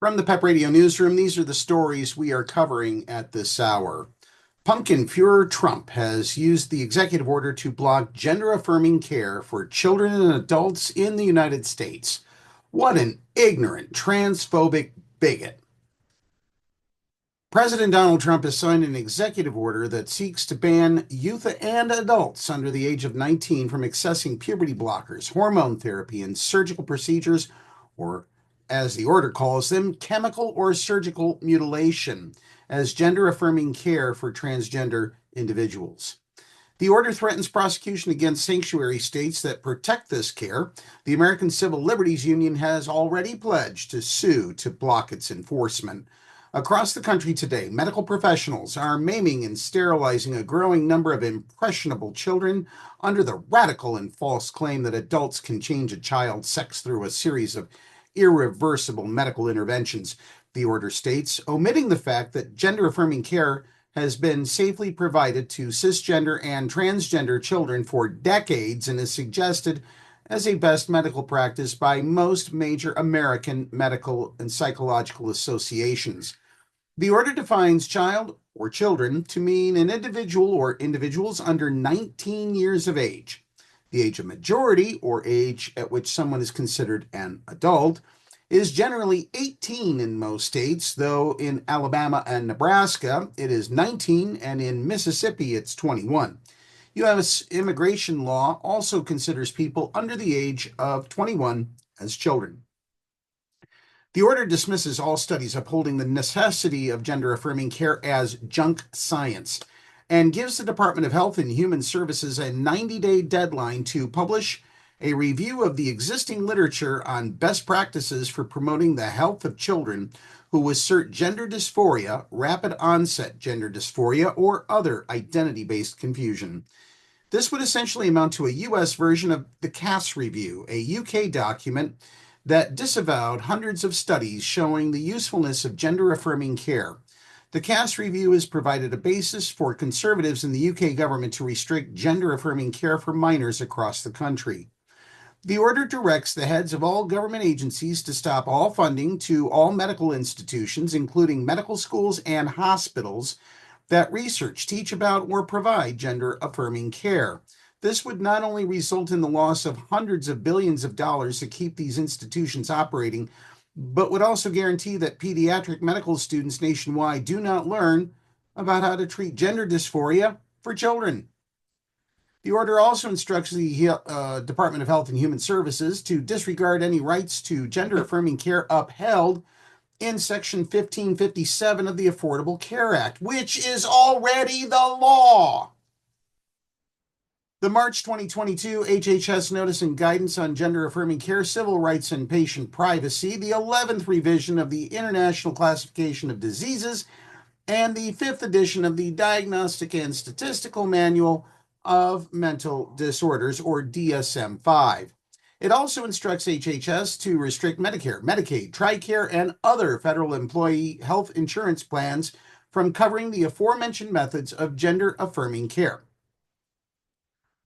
From the PEP Radio Newsroom, these are the stories we are covering at this hour. Pumpkinführer Trump has used the executive order to block gender-affirming care for children and adults in the United States. What an ignorant, transphobic bigot. President Donald Trump has signed an executive order that seeks to ban youth and adults under the age of 19 from accessing puberty blockers, hormone therapy, and surgical procedures, or as the order calls them, chemical or surgical mutilation, as gender-affirming care for transgender individuals. The order threatens prosecution against sanctuary states that protect this care. The American Civil Liberties Union has already pledged to sue to block its enforcement. Across the country today, medical professionals are maiming and sterilizing a growing number of impressionable children under the radical and false claim that adults can change a child's sex through a series of irreversible medical interventions. The order states, omitting the fact that gender-affirming care has been safely provided to cisgender and transgender children for decades and is suggested as a best medical practice by most major American medical and psychological associations. The order defines child or children to mean an individual or individuals under 19 years of age. The age of majority, or age at which someone is considered an adult, is generally 18 in most states, though in Alabama and Nebraska it is 19, and in Mississippi it's 21. U.S. immigration law also considers people under the age of 21 as children. The order dismisses all studies upholding the necessity of gender-affirming care as junk science and gives the Department of Health and Human Services a 90-day deadline to publish a review of the existing literature on best practices for promoting the health of children who assert gender dysphoria, rapid onset gender dysphoria, or other identity-based confusion. This would essentially amount to a U.S. version of the Cass Review, a U.K. document that disavowed hundreds of studies showing the usefulness of gender-affirming care. The Cass Review has provided a basis for conservatives in the UK government to restrict gender-affirming care for minors across the country. The order directs the heads of all government agencies to stop all funding to all medical institutions, including medical schools and hospitals, that research, teach about, or provide gender-affirming care. This would not only result in the loss of hundreds of billions of dollars to keep these institutions operating, but would also guarantee that pediatric medical students nationwide do not learn about how to treat gender dysphoria for children. The order also instructs the Department of Health and Human Services to disregard any rights to gender-affirming care upheld in Section 1557 of the Affordable Care Act, which is already the law. The March 2022 HHS Notice and Guidance on Gender-Affirming Care, Civil Rights, and Patient Privacy, the 11th revision of the International Classification of Diseases, and the 5th edition of the Diagnostic and Statistical Manual of Mental Disorders, or DSM-5. It also instructs HHS to restrict Medicare, Medicaid, TRICARE, and other federal employee health insurance plans from covering the aforementioned methods of gender-affirming care.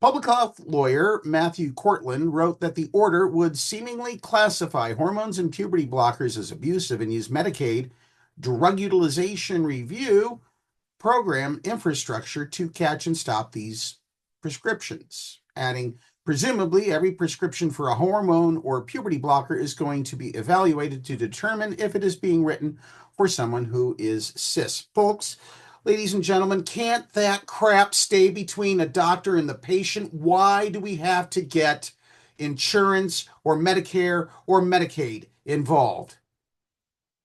Public health lawyer Matthew Cortland wrote that the order would seemingly classify hormones and puberty blockers as abusive and use Medicaid drug utilization review program infrastructure to catch and stop these prescriptions, adding, presumably every prescription for a hormone or puberty blocker is going to be evaluated to determine if it is being written for someone who is cis. Folks, ladies and gentlemen, can't that crap stay between a doctor and the patient? Why do we have to get insurance or Medicare or Medicaid involved?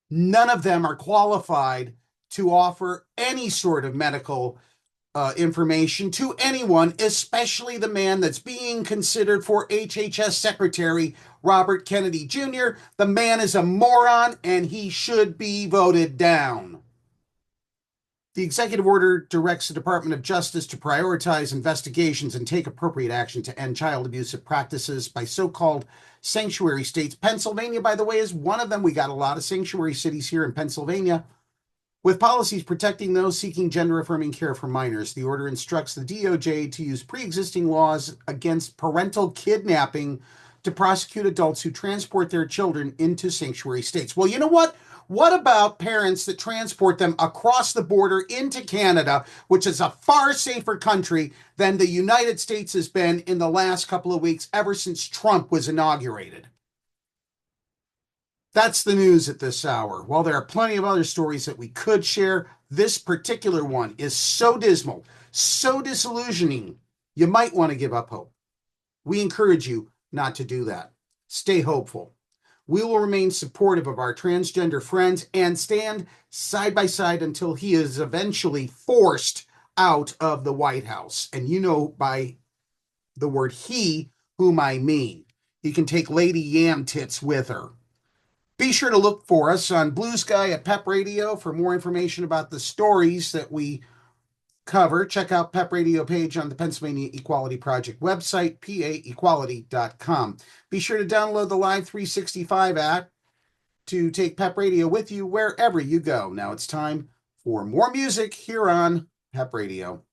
None of them are qualified to offer any sort of medical information to anyone, especially the man that's being considered for HHS Secretary, Robert Kennedy Jr. The man is a moron and he should be voted down. The executive order directs the Department of Justice to prioritize investigations and take appropriate action to end child abusive practices by so-called sanctuary states. Pennsylvania, by the way, is one of them. We got a lot of sanctuary cities here in Pennsylvania, with policies protecting those seeking gender-affirming care for minors. The order instructs the DOJ to use pre-existing laws against parental kidnapping to prosecute adults who transport their children into sanctuary states. Well, you know what? What about parents that transport them across the border into Canada, which is a far safer country than the United States has been in the last couple of weeks, ever since Trump was inaugurated? That's the news at this hour. While there are plenty of other stories that we could share, this particular one is so dismal, so disillusioning, you might want to give up hope. We encourage you not to do that. Stay hopeful. We will remain supportive of our transgender friends and stand side by side until he is eventually forced out of the White House. And you know by the word he whom I mean. He can take Lady Yam Tits with her. Be sure to look for us on Blue Sky at PEP Radio for more information about the stories that we cover. Check out PEP Radio page on the Pennsylvania Equality Project website, paequality.com. Be sure to download the Live 365 app to take PEP Radio with you wherever you go. Now it's time for more music here on PEP Radio.